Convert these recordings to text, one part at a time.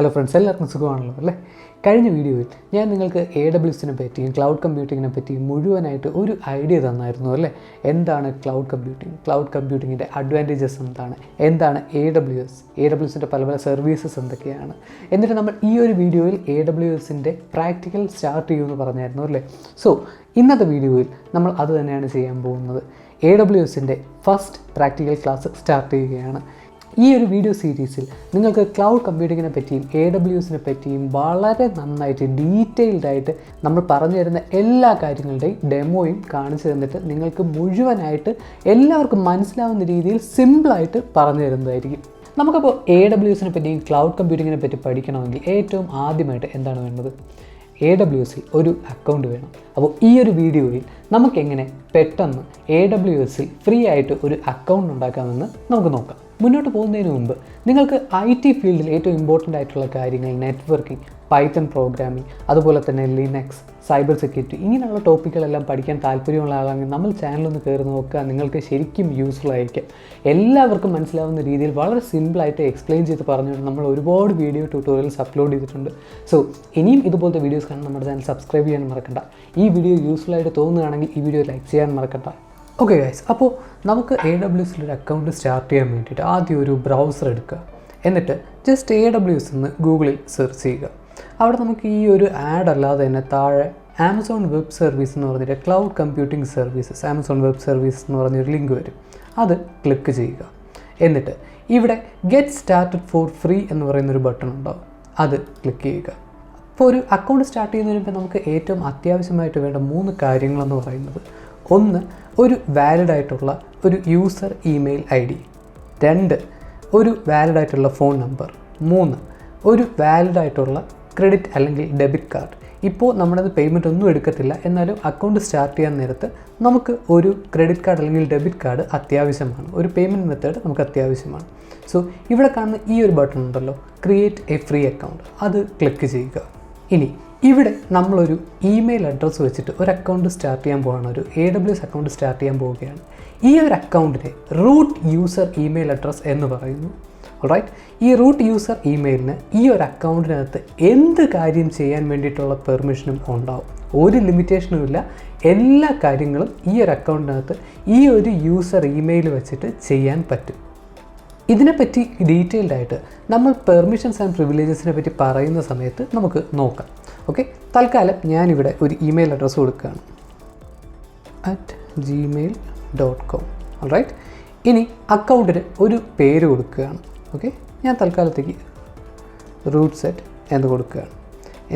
Hello friends, എല്ലാവർക്കും സുഖമാണല്ലോ അല്ലേ? കഴിഞ്ഞ വീഡിയോയിൽ ഞാൻ നിങ്ങൾക്ക് AWSനെ പറ്റിയും ക്ലൗഡ് കമ്പ്യൂട്ടിങ്ങിനെ പറ്റിയും മുഴുവനായിട്ട് ഒരു ഐഡിയ തന്നായിരുന്നു അല്ലേ? എന്താണ് ക്ലൗഡ് കമ്പ്യൂട്ടിങ്, ക്ലൗഡ് കമ്പ്യൂട്ടിങ്ങിൻ്റെ അഡ്വാൻറ്റേജസ് എന്താണ് AWSൻ്റെ പല പല സർവീസസ് എന്തൊക്കെയാണ്. എന്നിട്ട് നമ്മൾ ഈ ഒരു വീഡിയോയിൽ AWSൻ്റെ പ്രാക്ടിക്കൽ സ്റ്റാർട്ട് ചെയ്യുമെന്ന് പറഞ്ഞായിരുന്നു അല്ലേ? സോ ഇന്നത്തെ വീഡിയോയിൽ നമ്മൾ അത് തന്നെയാണ് ചെയ്യാൻ പോകുന്നത്. AWSൻ്റെ ഫസ്റ്റ് പ്രാക്ടിക്കൽ ക്ലാസ് സ്റ്റാർട്ട് ചെയ്യുകയാണ്. ഈ ഒരു വീഡിയോ സീരീസിൽ നിങ്ങൾക്ക് ക്ലൗഡ് കമ്പ്യൂട്ടിങ്ങിനെ പറ്റിയും AWSനെ പറ്റിയും വളരെ നന്നായിട്ട് ഡീറ്റെയിൽഡായിട്ട് നമ്മൾ പറഞ്ഞു തരുന്ന എല്ലാ കാര്യങ്ങളുടെയും ഡെമോയും കാണിച്ചു തന്നിട്ട് നിങ്ങൾക്ക് മുഴുവനായിട്ട് എല്ലാവർക്കും മനസ്സിലാവുന്ന രീതിയിൽ സിമ്പിളായിട്ട് പറഞ്ഞു തരുന്നതായിരിക്കും. നമുക്കപ്പോൾ AWSനെ പറ്റിയും ക്ലൗഡ് കമ്പ്യൂട്ടിങ്ങിനെ പറ്റി പഠിക്കണമെങ്കിൽ ഏറ്റവും ആദ്യമായിട്ട് എന്താണ് വേണ്ടത്? AWSൽ ഒരു അക്കൗണ്ട് വേണം. അപ്പോൾ ഈ ഒരു വീഡിയോയിൽ നമുക്കെങ്ങനെ പെട്ടെന്ന് AWSൽ ഫ്രീ ആയിട്ട് ഒരു അക്കൗണ്ട് ഉണ്ടാക്കാമെന്ന് നമുക്ക് നോക്കാം. മുന്നോട്ട് പോകുന്നതിന് മുമ്പ് നിങ്ങൾക്ക് IT ഫീൽഡിൽ ഏറ്റവും ഇമ്പോർട്ടൻ്റ് ആയിട്ടുള്ള കാര്യങ്ങൾ നെറ്റ്വർക്കിംഗ്, പൈത്തൺ പ്രോഗ്രാമിംഗ്, അതുപോലെ തന്നെ ലിനക്സ്, സൈബർ സെക്യൂരിറ്റി ഇങ്ങനെയുള്ള ടോപ്പിക്കുകളെല്ലാം പഠിക്കാൻ താല്പര്യമുള്ള ആളാണെങ്കിൽ നമ്മൾ ചാനലൊന്ന് കയറി നോക്കുക. നിങ്ങൾക്ക് ശരിക്കും യൂസ്ഫുൾ ആയിരിക്കും. എല്ലാവർക്കും മനസ്സിലാവുന്ന രീതിയിൽ വളരെ സിമ്പിളായിട്ട് എക്സ്പ്ലെയിൻ ചെയ്ത് പറഞ്ഞുകൊണ്ട് നമ്മൾ ഒരുപാട് വീഡിയോ ട്യൂട്ടോറിയൽസ് അപ്ലോഡ് ചെയ്തിട്ടുണ്ട്. സോ ഇനിയും ഇതുപോലത്തെ വീഡിയോസ് കാണാൻ നമ്മുടെ ചാനൽ സബ്സ്ക്രൈബ് ചെയ്യാൻ മറക്കണ്ട. ഈ വീഡിയോ യൂസ്ഫുൾ ആയിട്ട് തോന്നുകയാണെങ്കിൽ ഈ വീഡിയോ ലൈക്ക് ചെയ്യാൻ മറക്കണ്ട. ഓക്കെ ഗൈസ്, അപ്പോൾ നമുക്ക് AWSലൊരു അക്കൗണ്ട് സ്റ്റാർട്ട് ചെയ്യാൻ വേണ്ടിയിട്ട് ആദ്യം ഒരു ബ്രൗസർ എടുക്കുക. എന്നിട്ട് ജസ്റ്റ് AWS എന്ന് ഗൂഗിളിൽ സെർച്ച് ചെയ്യുക. അവിടെ നമുക്ക് ഈ ഒരു ആഡ് അല്ലാതെ തന്നെ താഴെ ആമസോൺ വെബ് സർവീസ് എന്ന് പറഞ്ഞിട്ട് cloud computing services, Amazon web service എന്ന് പറഞ്ഞൊരു ലിങ്ക് വരും. അത് ക്ലിക്ക് ചെയ്യുക. എന്നിട്ട് ഇവിടെ ഗെറ്റ് സ്റ്റാർട്ടഡ് ഫോർ ഫ്രീ എന്ന് പറയുന്നൊരു ബട്ടൺ ഉണ്ടാവും. അത് ക്ലിക്ക് ചെയ്യുക. അപ്പോൾ ഒരു അക്കൗണ്ട് സ്റ്റാർട്ട് ചെയ്യുന്നതിന് മുമ്പ് നമുക്ക് ഏറ്റവും അത്യാവശ്യമായിട്ട് വേണ്ട 3 കാര്യങ്ങളെന്ന് പറയുന്നത്: 1, ഒരു വാലിഡ് ആയിട്ടുള്ള ഒരു യൂസർ ഇമെയിൽ ID. 2, ഒരു വാലിഡ് ആയിട്ടുള്ള ഫോൺ നമ്പർ. 3, ഒരു വാലിഡ് ആയിട്ടുള്ള ക്രെഡിറ്റ് അല്ലെങ്കിൽ ഡെബിറ്റ് കാർഡ്. ഇപ്പോൾ നമ്മളത് പേയ്മെൻറ്റ് ഒന്നും എടുക്കത്തില്ല, എന്നാലും അക്കൗണ്ട് സ്റ്റാർട്ട് ചെയ്യാൻ നേരത്ത് നമുക്ക് ഒരു ക്രെഡിറ്റ് കാർഡ് അല്ലെങ്കിൽ ഡെബിറ്റ് കാർഡ് അത്യാവശ്യമാണ്. ഒരു പേയ്മെൻറ്റ് മെത്തേഡ് നമുക്ക് അത്യാവശ്യമാണ്. സോ ഇവിടെ കാണുന്ന ഈ ഒരു ബട്ടൺ ഉണ്ടല്ലോ, ക്രിയേറ്റ് എ ഫ്രീ അക്കൗണ്ട്, അത് ക്ലിക്ക് ചെയ്യുക. ഇനി ഇവിടെ നമ്മളൊരു ഇമെയിൽ അഡ്രസ്സ് വെച്ചിട്ട് ഒരു അക്കൗണ്ട് സ്റ്റാർട്ട് ചെയ്യാൻ പോവുകയാണ്. ഒരു AWS അക്കൗണ്ട് സ്റ്റാർട്ട് ചെയ്യാൻ പോവുകയാണ്. ഈ ഒരു അക്കൗണ്ടിനെ റൂട്ട് യൂസർ ഇമെയിൽ അഡ്രസ്സ് എന്ന് പറയുന്നു. ഓൾറൈറ്റ്, ഈ റൂട്ട് യൂസർ ഇമെയിലിന് ഈ ഒരു അക്കൗണ്ടിനകത്ത് എന്ത് കാര്യം ചെയ്യാൻ വേണ്ടിയിട്ടുള്ള പെർമിഷനും ഉണ്ടാവും. ഒരു ലിമിറ്റേഷനും ഇല്ല. എല്ലാ കാര്യങ്ങളും ഈ ഒരു അക്കൗണ്ടിനകത്ത് ഈ ഒരു യൂസർ ഇമെയിൽ വെച്ചിട്ട് ചെയ്യാൻ പറ്റും. ഇതിനെപ്പറ്റി ഡീറ്റെയിൽഡ് ആയിട്ട് നമ്മൾ പെർമിഷൻസ് ആൻഡ് പ്രിവിലേജസിനെ പറ്റി പറയുന്ന സമയത്ത് നമുക്ക് നോക്കാം. ഓക്കെ, തൽക്കാലം ഞാനിവിടെ ഒരു ഇമെയിൽ അഡ്രസ്സ് കൊടുക്കുകയാണ്, @gmail.com. ഓൾറൈറ്റ്, ഇനി അക്കൗണ്ടിന് ഒരു പേര് കൊടുക്കുകയാണ്. ഓക്കെ, ഞാൻ തൽക്കാലത്തേക്ക് റൂട്ട് സെറ്റ് എന്ന് കൊടുക്കുകയാണ്.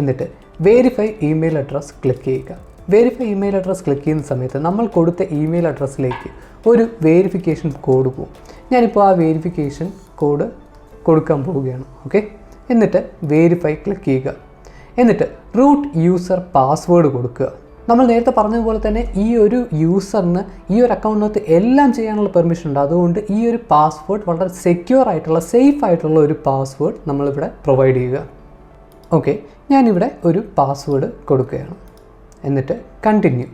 എന്നിട്ട് വെരിഫൈ ഇമെയിൽ അഡ്രസ്സ് ക്ലിക്ക് ചെയ്യുക. വെരിഫൈ ഇമെയിൽ അഡ്രസ്സ് ക്ലിക്ക് ചെയ്യുന്ന സമയത്ത് നമ്മൾ കൊടുത്ത ഇമെയിൽ അഡ്രസ്സിലേക്ക് ഒരു വെരിഫിക്കേഷൻ കോഡ് പോകും. ഞാനിപ്പോൾ ആ വെരിഫിക്കേഷൻ കോഡ് കൊടുക്കാൻ പോവുകയാണ്. ഓക്കെ, എന്നിട്ട് വെരിഫൈ ക്ലിക്ക് ചെയ്യുക. എന്നിട്ട് റൂട്ട് യൂസർ പാസ്വേഡ് കൊടുക്കുക. നമ്മൾ നേരത്തെ പറഞ്ഞതുപോലെ തന്നെ ഈ ഒരു യൂസറിന് ഈ ഒരു അക്കൗണ്ടിനകത്ത് എല്ലാം ചെയ്യാനുള്ള പെർമിഷൻ ഉണ്ട്. അതുകൊണ്ട് ഈ ഒരു പാസ്വേഡ് വളരെ സെക്യൂർ ആയിട്ടുള്ള, സേഫ് ആയിട്ടുള്ള ഒരു പാസ്വേഡ് നമ്മളിവിടെ പ്രൊവൈഡ് ചെയ്യുക. ഓക്കെ, ഞാനിവിടെ ഒരു പാസ്വേഡ് കൊടുക്കുകയാണ്. എന്നിട്ട് കണ്ടിന്യൂ.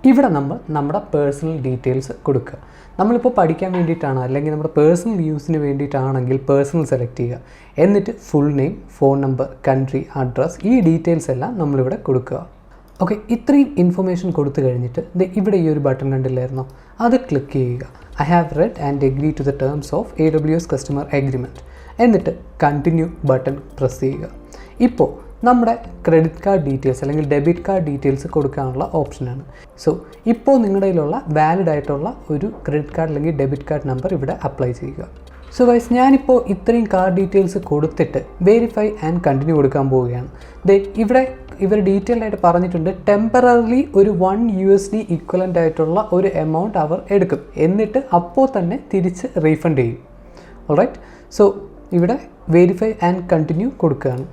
ഇവിടെ നമ്മൾ നമ്മുടെ പേഴ്സണൽ ഡീറ്റെയിൽസ് കൊടുക്കുക. നമ്മളിപ്പോൾ പഠിക്കാൻ വേണ്ടിയിട്ടാണ് അല്ലെങ്കിൽ നമ്മുടെ പേഴ്സണൽ യൂസിന് വേണ്ടിയിട്ടാണെങ്കിൽ പേഴ്സണൽ സെലക്ട് ചെയ്യുക. എന്നിട്ട് full name, phone number, country, address, ഈ ഡീറ്റെയിൽസ് എല്ലാം നമ്മളിവിടെ കൊടുക്കുക. ഓക്കെ, ഇത്രയും ഇൻഫർമേഷൻ കൊടുത്തു കഴിഞ്ഞിട്ട് ഇവിടെ ഈ ഒരു ബട്ടൺ കണ്ടില്ലായിരുന്നോ, അത് ക്ലിക്ക് ചെയ്യുക. I have read and agree to the terms of AWS customer agreement. എന്നിട്ട് കണ്ടിന്യൂ ബട്ടൺ പ്രസ് ചെയ്യുക. ഇപ്പോൾ നമ്മുടെ ക്രെഡിറ്റ് കാർഡ് ഡീറ്റെയിൽസ് അല്ലെങ്കിൽ ഡെബിറ്റ് കാർഡ് ഡീറ്റെയിൽസ് കൊടുക്കാനുള്ള ഓപ്ഷനാണ്. സോ ഇപ്പോൾ നിങ്ങളുടെ കയ്യിലുള്ള വാലിഡ് ആയിട്ടുള്ള ഒരു ക്രെഡിറ്റ് കാർഡ് അല്ലെങ്കിൽ ഡെബിറ്റ് കാർഡ് നമ്പർ ഇവിടെ അപ്ലൈ ചെയ്യുക. സോ ഗൈസ്, ഞാനിപ്പോൾ ഇത്രയും കാർഡ് ഡീറ്റെയിൽസ് കൊടുത്തിട്ട് വെരിഫൈ ആൻഡ് കണ്ടിന്യൂ കൊടുക്കാൻ പോവുകയാണ്. ഇവിടെ ഇവർ ഡീറ്റെയിൽഡ് ആയിട്ട് പറഞ്ഞിട്ടുണ്ട്, ടെമ്പററിലി ഒരു $1 ഇക്വലൻ്റ് ആയിട്ടുള്ള ഒരു എമൗണ്ട് അവർ എടുക്കും. എന്നിട്ട് അപ്പോൾ തന്നെ തിരിച്ച് റീഫണ്ട് ചെയ്യും. ഓൾറൈറ്റ്, സോ ഇവിടെ വെരിഫൈ ആൻഡ് കണ്ടിന്യൂ കൊടുക്കുകയാണ്.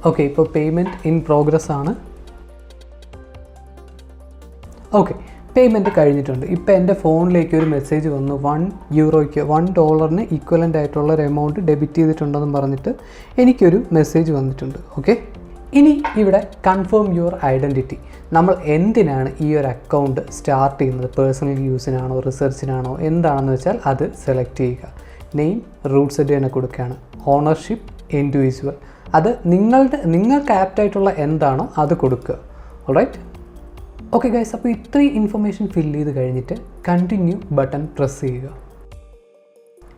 ഓക്കെ, ഇപ്പോൾ പേയ്മെൻറ്റ് ഇൻ പ്രോഗ്രസ് ആണ്. ഓക്കെ, പേയ്മെൻറ്റ് കഴിഞ്ഞിട്ടുണ്ട്. ഇപ്പോൾ എൻ്റെ ഫോണിലേക്ക് ഒരു മെസ്സേജ് വന്നു, $1 ഈക്വലൻ്റ് ആയിട്ടുള്ള ഒരു എമൗണ്ട് ഡെബിറ്റ് ചെയ്തിട്ടുണ്ടെന്ന് പറഞ്ഞിട്ട് എനിക്കൊരു മെസ്സേജ് വന്നിട്ടുണ്ട്. ഓക്കെ, ഇനി ഇവിടെ കൺഫേം യുവർ ഐഡൻറ്റിറ്റി. നമ്മൾ എന്തിനാണ് ഈ ഒരു അക്കൗണ്ട് സ്റ്റാർട്ട് ചെയ്യുന്നത്, പേഴ്സണൽ യൂസിനാണോ റിസർച്ചിനാണോ എന്താണെന്ന് വെച്ചാൽ അത് സെലക്ട് ചെയ്യുക. നെയിം റൂട്ട് സെറ്റ് തന്നെ കൊടുക്കുകയാണ്. ഓണർഷിപ്പ് ഇൻഡിവിജ്വൽ, അത് നിങ്ങൾക്ക് ആപ്റ്റായിട്ടുള്ള എന്താണോ അത് കൊടുക്കുക. ഓൾറൈറ്റ്. ഓക്കെ ഗൈസ്, അപ്പോൾ ഇത്രയും ഇൻഫർമേഷൻ ഫില്ല് ചെയ്ത് കഴിഞ്ഞിട്ട് കണ്ടിന്യൂ ബട്ടൺ പ്രസ് ചെയ്യുക.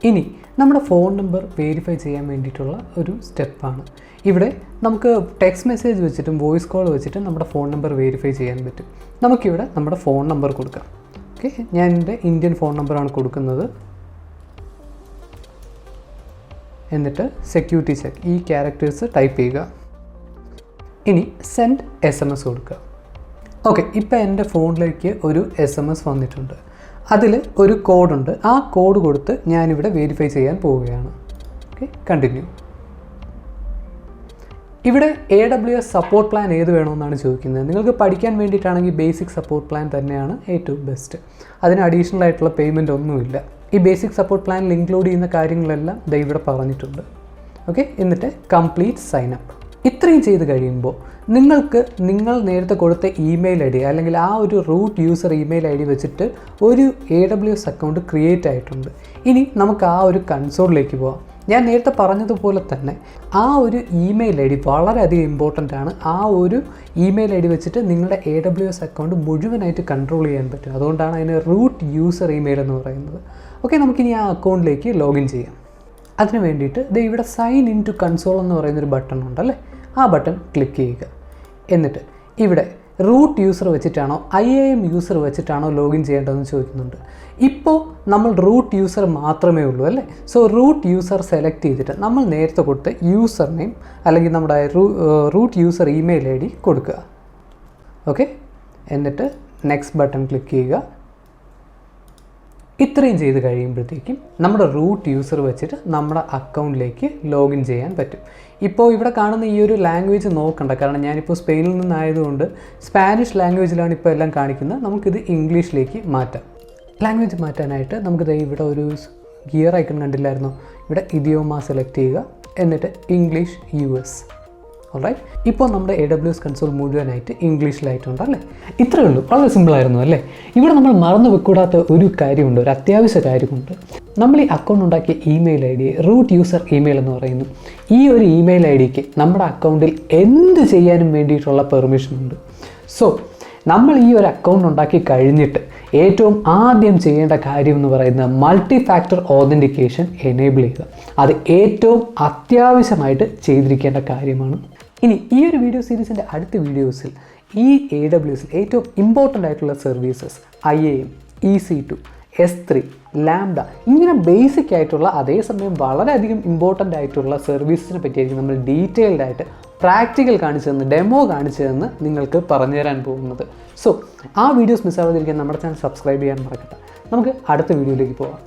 ഇനി നമ്മുടെ ഫോൺ നമ്പർ വെരിഫൈ ചെയ്യാൻ വേണ്ടിയിട്ടുള്ള ഒരു സ്റ്റെപ്പാണ്. ഇവിടെ നമുക്ക് ടെക്സ്റ്റ് മെസ്സേജ് വെച്ചിട്ടും വോയിസ് കോൾ വെച്ചിട്ടും നമ്മുടെ ഫോൺ നമ്പർ വെരിഫൈ ചെയ്യാൻ പറ്റും. നമുക്കിവിടെ നമ്മുടെ ഫോൺ നമ്പർ കൊടുക്കാം. ഓക്കെ, ഞാൻ എൻ്റെ ഇന്ത്യൻ ഫോൺ നമ്പറാണ് കൊടുക്കുന്നത്. എന്നിട്ട് സെക്യൂരിറ്റി ചെക്ക്, ഈ ക്യാരക്ടേഴ്സ് ടൈപ്പ് ചെയ്യുക. ഇനി സെൻഡ് SMS കൊടുക്കുക. ഓക്കെ, ഇപ്പോൾ എൻ്റെ ഫോണിലേക്ക് ഒരു SMS വന്നിട്ടുണ്ട്. അതിൽ ഒരു കോഡുണ്ട്. ആ കോഡ് കൊടുത്ത് ഞാനിവിടെ വെരിഫൈ ചെയ്യാൻ പോവുകയാണ്. Okay, continue. ഇവിടെ AWS സപ്പോർട്ട് പ്ലാൻ ഏത് വേണമെന്നാണ് ചോദിക്കുന്നത്. നിങ്ങൾക്ക് പഠിക്കാൻ വേണ്ടിയിട്ടാണെങ്കിൽ ബേസിക് സപ്പോർട്ട് പ്ലാൻ തന്നെയാണ് ഏറ്റവും ബെസ്റ്റ്. അതിന് അഡീഷണൽ ആയിട്ടുള്ള പേയ്മെൻറ്റ് ഒന്നുമില്ല. ഈ ബേസിക് സപ്പോർട്ട് പ്ലാനിൽ ഇൻക്ലൂഡ് ചെയ്യുന്ന കാര്യങ്ങളെല്ലാം ദേ ഇവിടെ പറഞ്ഞിട്ടുണ്ട്. ഓക്കെ, എന്നിട്ട് കംപ്ലീറ്റ് സൈൻ അപ്പ്. ഇത്രയും ചെയ്ത് കഴിയുമ്പോൾ നിങ്ങൾ നേരത്തെ കൊടുത്ത ഇമെയിൽ ID അല്ലെങ്കിൽ ആ ഒരു റൂട്ട് യൂസർ ഇമെയിൽ ID വെച്ചിട്ട് ഒരു AWS അക്കൗണ്ട് ക്രിയേറ്റ് ആയിട്ടുണ്ട്. ഇനി നമുക്ക് ആ ഒരു കൺസോളിലേക്ക് പോകാം. ഞാൻ നേരത്തെ പറഞ്ഞതുപോലെ തന്നെ ആ ഒരു ഇമെയിൽ ID വളരെയധികം ഇമ്പോർട്ടൻ്റ് ആണ്. ആ ഒരു ഇമെയിൽ ID വെച്ചിട്ട് നിങ്ങളുടെ AWS അക്കൗണ്ട് മുഴുവനായിട്ട് കൺട്രോൾ ചെയ്യാൻ പറ്റും. അതുകൊണ്ടാണ് അതിന് റൂട്ട് യൂസർ ഇമെയിൽ എന്ന് പറയുന്നത്. ഓക്കെ, നമുക്കിനി ആ അക്കൗണ്ടിലേക്ക് ലോഗിൻ ചെയ്യാം. അതിന് വേണ്ടിയിട്ട് ഇവിടെ സൈൻ ഇൻ ടു കൺസോൾ എന്ന് പറയുന്നൊരു ബട്ടൺ ഉണ്ടല്ലേ, ആ ബട്ടൺ ക്ലിക്ക് ചെയ്യുക. എന്നിട്ട് ഇവിടെ റൂട്ട് യൂസർ വെച്ചിട്ടാണോ IAM യൂസർ വെച്ചിട്ടാണോ ലോഗിൻ ചെയ്യേണ്ടതെന്ന് ചോദിക്കുന്നുണ്ട്. ഇപ്പോൾ നമ്മൾ റൂട്ട് യൂസർ മാത്രമേ ഉള്ളൂ അല്ലേ. സോ റൂട്ട് യൂസർ സെലക്ട് ചെയ്തിട്ട് നമ്മൾ നേരത്തെ കൊടുത്ത യൂസർ നെയിം അല്ലെങ്കിൽ നമ്മുടെ റൂട്ട് യൂസർ ഇമെയിൽ ID കൊടുക്കുക. ഓക്കെ, എന്നിട്ട് നെക്സ്റ്റ് ബട്ടൺ ക്ലിക്ക് ചെയ്യുക. ഇത്രയും ചെയ്ത് കഴിയുമ്പോഴത്തേക്കും നമ്മുടെ റൂട്ട് യൂസർ വെച്ചിട്ട് നമ്മുടെ അക്കൗണ്ടിലേക്ക് ലോഗിൻ ചെയ്യാൻ പറ്റും. ഇപ്പോൾ ഇവിടെ കാണുന്ന ഈ ഒരു ലാംഗ്വേജ് നോക്കണ്ട, കാരണം ഞാനിപ്പോൾ സ്പെയിനിൽ നിന്നായതുകൊണ്ട് സ്പാനിഷ് ലാംഗ്വേജിലാണ് ഇപ്പോൾ എല്ലാം കാണിക്കുന്നത്. നമുക്കിത് ഇംഗ്ലീഷിലേക്ക് മാറ്റാം. ലാംഗ്വേജ് മാറ്റാനായിട്ട് നമുക്ക് ഇവിടെ ഒരു ഗിയർ ഐക്കൺ കണ്ടില്ലായിരുന്നോ, ഇവിടെ ഇഡിയോമ സെലക്ട് ചെയ്യുക. എന്നിട്ട് ഇംഗ്ലീഷ് US. ഓൾറൈറ്റ്, ഇപ്പോൾ നമ്മുടെ AWS കൺസോൾ മുഴുവനായിട്ട് ഇംഗ്ലീഷിലായിട്ടുണ്ട് അല്ലേ. ഇത്രയേ ഉള്ളൂ, വളരെ സിമ്പിളായിരുന്നു അല്ലേ. ഇവിടെ നമ്മൾ മറന്നു വെക്കൂടാത്ത ഒരു കാര്യമുണ്ട്, ഒരു അത്യാവശ്യ കാര്യമുണ്ട്. നമ്മൾ ഈ അക്കൗണ്ട് ഉണ്ടാക്കിയ email ID root user email എന്ന് പറയുന്നു. ഈ ഒരു ഇമെയിൽ IDക്ക് നമ്മുടെ അക്കൗണ്ടിൽ എന്ത് ചെയ്യാനും വേണ്ടിയിട്ടുള്ള പെർമിഷൻ ഉണ്ട്. സോ നമ്മൾ ഈ ഒരു അക്കൗണ്ട് ഉണ്ടാക്കി കഴിഞ്ഞിട്ട് ഏറ്റവും ആദ്യം ചെയ്യേണ്ട കാര്യം എന്ന് പറയുന്നത് മൾട്ടി ഫാക്ടർ ഓതൻറ്റിക്കേഷൻ എനേബിൾ ചെയ്യുക. അത് ഏറ്റവും അത്യാവശ്യമായിട്ട് ചെയ്തിരിക്കേണ്ട കാര്യമാണ്. ഇനി ഈ ഒരു വീഡിയോ സീരീസിൻ്റെ അടുത്ത വീഡിയോസിൽ ഈ AWSൽ ഏറ്റവും ഇമ്പോർട്ടൻ്റ് ആയിട്ടുള്ള services IAM, EC2, S3, lambda, ഇങ്ങനെ ബേസിക് ആയിട്ടുള്ള അതേസമയം വളരെയധികം ഇമ്പോർട്ടൻ്റ് ആയിട്ടുള്ള സർവീസസിനെ പറ്റിയായിരിക്കും നമ്മൾ ഡീറ്റെയിൽഡ് ആയിട്ട് പ്രാക്ടിക്കൽ കാണിച്ചു തന്ന് ഡെമോ കാണിച്ചു തന്ന് നിങ്ങൾക്ക് പറഞ്ഞു തരാൻ പോകുന്നത്. സോ ആ വീഡിയോസ് മിസ്സാവാതിരിക്കാൻ നമ്മുടെ ചാനൽ സബ്സ്ക്രൈബ് ചെയ്യാൻ മറക്കട്ടെ. നമുക്ക് അടുത്ത വീഡിയോയിലേക്ക് പോകാം.